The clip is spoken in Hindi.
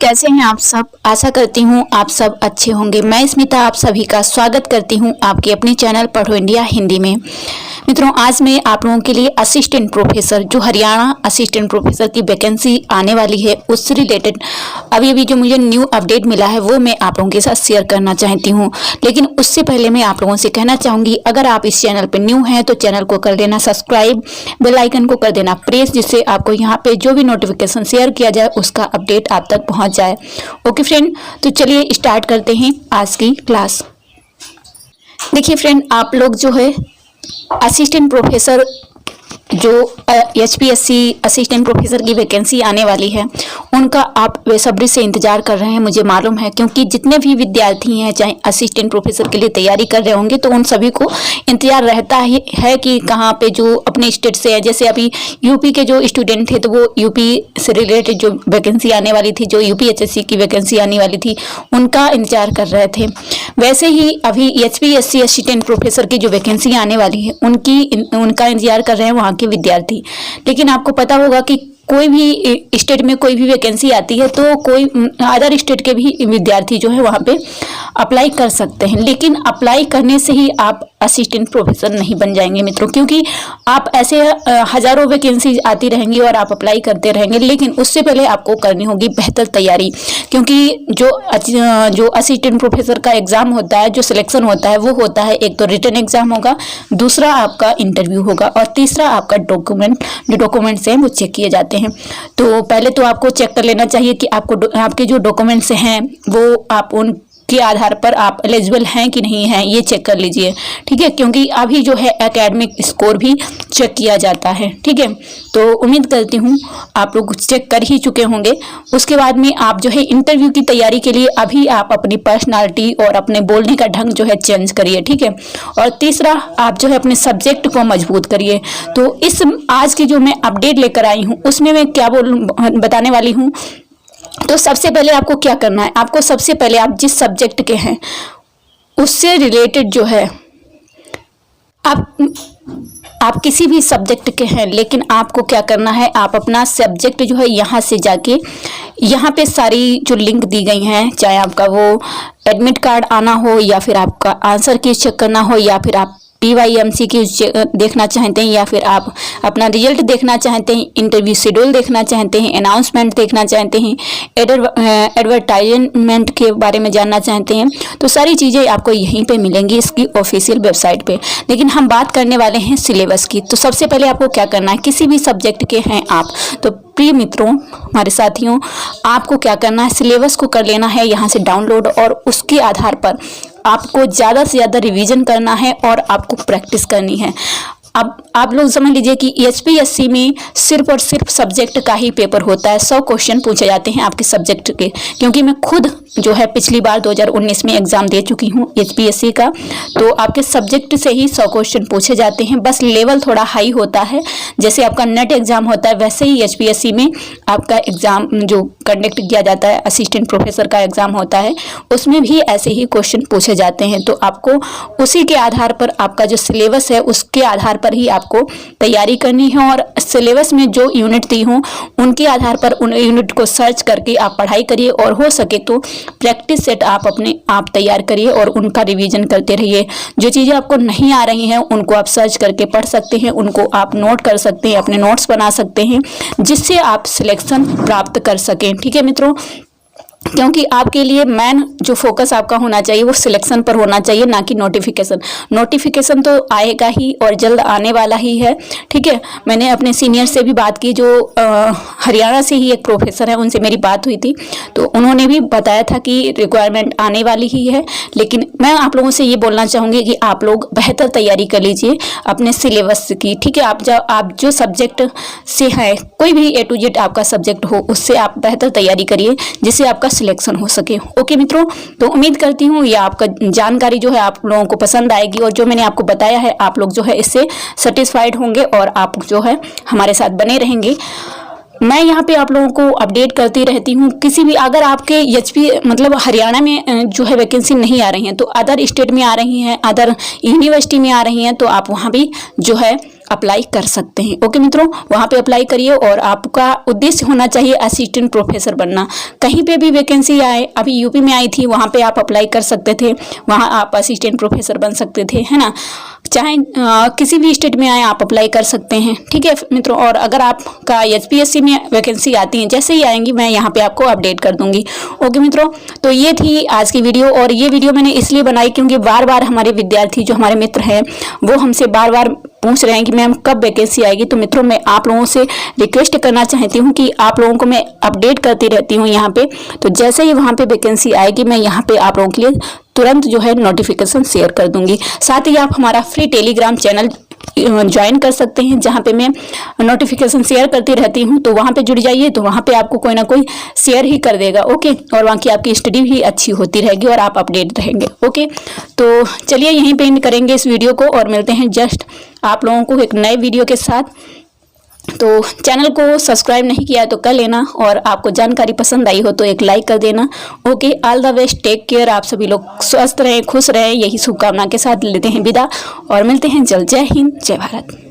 कैसे हैं आप सब। आशा करती हूँ आप सब अच्छे होंगे। मैं स्मिता आप सभी का स्वागत करती हूँ आपके अपने चैनल पढ़ो इंडिया हिंदी में। मित्रों, आज मैं आप लोगों के लिए असिस्टेंट प्रोफेसर जो हरियाणा असिस्टेंट प्रोफेसर की वैकेंसी आने वाली है उससे रिलेटेड अभी जो मुझे न्यू अपडेट मिला है वो मैं आप लोगों के साथ शेयर करना चाहती हूँ। लेकिन उससे पहले मैं आप लोगों से कहना चाहूँगी, अगर आप इस चैनल पर न्यू हैं तो चैनल को कर देना सब्सक्राइब, बेल आइकन को कर देना प्रेस, जिससे आपको यहाँ पे जो भी नोटिफिकेशन शेयर किया जाए उसका अपडेट आप तक पहुँच जाए। ओके फ्रेंड, तो चलिए स्टार्ट करते हैं आज की क्लास। देखिए फ्रेंड, आप लोग जो है असिस्टेंट प्रोफेसर जो HPSC असिस्टेंट प्रोफेसर की वैकेंसी आने वाली है उनका आप बेसब्री से इंतजार कर रहे हैं, मुझे मालूम है। क्योंकि जितने भी विद्यार्थी हैं चाहे असिस्टेंट प्रोफेसर के लिए तैयारी कर रहे होंगे तो उन सभी को इंतजार रहता है कि कहाँ पे जो अपने स्टेट से है। जैसे अभी यूपी के जो स्टूडेंट थे तो वो यूपी से रिलेटेड जो वैकेंसी आने वाली थी, जो UPSC की वैकेंसी आने वाली थी, उनका इंतजार कर रहे थे। वैसे ही अभी HPSC असिस्टेंट प्रोफेसर की जो वैकेंसी आने वाली है उनका इंतजार कर रहे हैं वहाँ के विद्यार्थी। लेकिन आपको पता होगा कि कोई भी स्टेट में कोई भी वैकेंसी आती है तो कोई अदर स्टेट के भी विद्यार्थी जो है वहाँ पे अप्लाई कर सकते हैं। लेकिन अप्लाई करने से ही आप असिस्टेंट प्रोफेसर नहीं बन जाएंगे मित्रों, क्योंकि आप ऐसे हजारों वैकेंसी आती रहेंगी और आप अप्लाई करते रहेंगे। लेकिन उससे पहले आपको करनी होगी बेहतर तैयारी, क्योंकि जो असिस्टेंट प्रोफेसर का एग्जाम होता है, जो सिलेक्शन होता है वो होता है, एक तो रिटन एग्जाम होगा, दूसरा आपका इंटरव्यू होगा और तीसरा आपका डॉक्यूमेंट्स हैं वो चेक किए जाते हैं। तो पहले तो आपको चेक कर लेना चाहिए कि आपके जो डॉक्यूमेंट्स हैं वो आप उनके आधार पर आप एलिजिबल हैं कि नहीं हैं, ये चेक कर लीजिए, ठीक है। क्योंकि अभी जो है एकेडमिक स्कोर भी चेक किया जाता है, ठीक है। तो उम्मीद करती हूँ आप लोग चेक कर ही चुके होंगे। उसके बाद में आप जो है इंटरव्यू की तैयारी के लिए अभी आप अपनी पर्सनालिटी और अपने बोलने का ढंग जो है चेंज करिए, ठीक है। और तीसरा, आप जो है अपने सब्जेक्ट को मजबूत करिए। तो इस आज की जो मैं अपडेट लेकर आई हूँ उसमें मैं क्या बताने वाली हूँ। तो सबसे पहले आपको क्या करना है, आपको सबसे पहले आप जिस सब्जेक्ट के हैं उससे रिलेटेड जो है आप किसी भी सब्जेक्ट के हैं, लेकिन आपको क्या करना है, आप अपना सब्जेक्ट जो है यहाँ से जाके यहाँ पे सारी जो लिंक दी गई हैं, चाहे आपका वो एडमिट कार्ड आना हो या फिर आपका आंसर की चेक करना हो या फिर आप PYMC की देखना चाहते हैं या फिर आप अपना रिजल्ट देखना चाहते हैं, इंटरव्यू शेड्यूल देखना चाहते हैं, अनाउंसमेंट देखना चाहते हैं, एडवर्टाइजमेंट के बारे में जानना चाहते हैं, तो सारी चीज़ें आपको यहीं पे मिलेंगी इसकी ऑफिशियल वेबसाइट पे। लेकिन हम बात करने वाले हैं सिलेबस की। तो सबसे पहले आपको क्या करना है, किसी भी सब्जेक्ट के हैं आप तो प्रिय मित्रों, हमारे साथियों, आपको क्या करना है, सिलेबस को कर लेना है यहाँ से डाउनलोड और उसके आधार पर आपको ज़्यादा से ज़्यादा रिवीजन करना है और आपको प्रैक्टिस करनी है। अब आप लोग समझ लीजिए कि HPSC में सिर्फ और सिर्फ सब्जेक्ट का ही पेपर होता है। 100 क्वेश्चन पूछे जाते हैं आपके सब्जेक्ट के, क्योंकि मैं खुद जो है पिछली बार 2019 में एग्जाम दे चुकी हूँ HPSC का। तो आपके सब्जेक्ट से ही 100 क्वेश्चन पूछे जाते हैं, बस लेवल थोड़ा हाई होता है। जैसे आपका नेट एग्जाम होता है वैसे ही HPSC में आपका एग्जाम जो कंडक्ट किया जाता है, असिस्टेंट प्रोफेसर का एग्जाम होता है, उसमें भी ऐसे ही क्वेश्चन पूछे जाते हैं। तो आपको उसी के आधार पर आपका जो सिलेबस है उसके आधार पर ही आपको तैयारी करनी है और सिलेबस में जो यूनिट दी हो उनके आधार पर उन यूनिट को सर्च करके आप पढ़ाई करिए और हो सके तो प्रैक्टिस सेट आप अपने आप तैयार करिए और उनका रिवीजन करते रहिए। जो चीज़ें आपको नहीं आ रही हैं उनको आप सर्च करके पढ़ सकते हैं, उनको आप नोट कर सकते हैं, अपने नोट्स बना सकते हैं, जिससे आप सिलेक्शन प्राप्त कर सकें, ठीक है मित्रों। क्योंकि आपके लिए मेन जो फोकस आपका होना चाहिए वो सिलेक्शन पर होना चाहिए, ना कि नोटिफिकेशन तो आएगा ही और जल्द आने वाला ही है, ठीक है। मैंने अपने सीनियर से भी बात की जो हरियाणा से ही एक प्रोफेसर है, उनसे मेरी बात हुई थी तो उन्होंने भी बताया था कि रिक्वायरमेंट आने वाली ही है। लेकिन मैं आप लोगों से ये बोलना चाहूँगी कि आप लोग बेहतर तैयारी कर लीजिए अपने सिलेबस की, ठीक है। आप जो सब्जेक्ट से हैं, कोई भी A to Z आपका सब्जेक्ट हो उससे आप बेहतर तैयारी करिए जिससे आपका सिलेक्शन हो सके। ओके मित्रों, तो उम्मीद करती हूँ ये आपका जानकारी जो है आप लोगों को पसंद आएगी और जो मैंने आपको बताया है आप लोग जो है इससे सेटिस्फाइड होंगे और आप जो है हमारे साथ बने रहेंगे। मैं यहाँ पे आप लोगों को अपडेट करती रहती हूँ। किसी भी अगर आपके मतलब हरियाणा में जो है वैकेंसी नहीं आ रही हैं तो अदर स्टेट में आ रही हैं, अदर यूनिवर्सिटी में आ रही हैं, तो आप वहाँ भी जो है अप्लाई कर सकते हैं। ओके मित्रों, वहाँ पे अप्लाई करिए और आपका उद्देश्य होना चाहिए असिस्टेंट प्रोफेसर बनना। कहीं पे भी वैकेंसी आए, अभी यूपी में आई थी, वहाँ पे आप अप्लाई कर सकते थे, वहाँ आप असिस्टेंट प्रोफेसर बन सकते थे, है ना। चाहे किसी भी स्टेट में आए आप अप्लाई कर सकते हैं, ठीक है मित्रों। और अगर आपका एचपीएससी में वैकेंसी आती है, जैसे ही आएंगी मैं यहाँ पे आपको अपडेट कर दूंगी। ओके मित्रों, तो ये थी आज की वीडियो, और ये वीडियो मैंने इसलिए बनाई क्योंकि बार बार हमारे विद्यार्थी जो हमारे मित्र हैं वो हमसे बार बार पूछ रहे हैं कि मैम कब वैकेंसी आएगी। तो मित्रों, मैं आप लोगों से रिक्वेस्ट करना चाहती हूँ कि आप लोगों को मैं अपडेट करती रहती हूँ यहाँ पे। तो जैसे ही वहाँ पे वैकेंसी आएगी मैं यहाँ पे आप लोगों के लिए तुरंत जो है नोटिफिकेशन शेयर कर दूंगी। साथ ही आप हमारा फ्री टेलीग्राम चैनल ज्वाइन कर सकते हैं, जहाँ पे मैं नोटिफिकेशन शेयर करती रहती हूँ। तो वहाँ पे जुड़ जाइए, तो वहाँ पे आपको कोई ना कोई शेयर ही कर देगा। ओके, और वहाँ की आपकी स्टडी भी अच्छी होती रहेगी और आप अपडेट रहेंगे। ओके, तो चलिए यहीं पे एंड करेंगे इस वीडियो को और मिलते हैं जस्ट आप लोगों को एक नए वीडियो के साथ। तो चैनल को सब्सक्राइब नहीं किया तो कर लेना, और आपको जानकारी पसंद आई हो तो एक लाइक कर देना। Okay, all the best, take care. आप सभी लोग स्वस्थ रहें, खुश रहें, यही शुभकामना के साथ लेते हैं विदा और मिलते हैं जल्द। जय हिंद, जय भारत।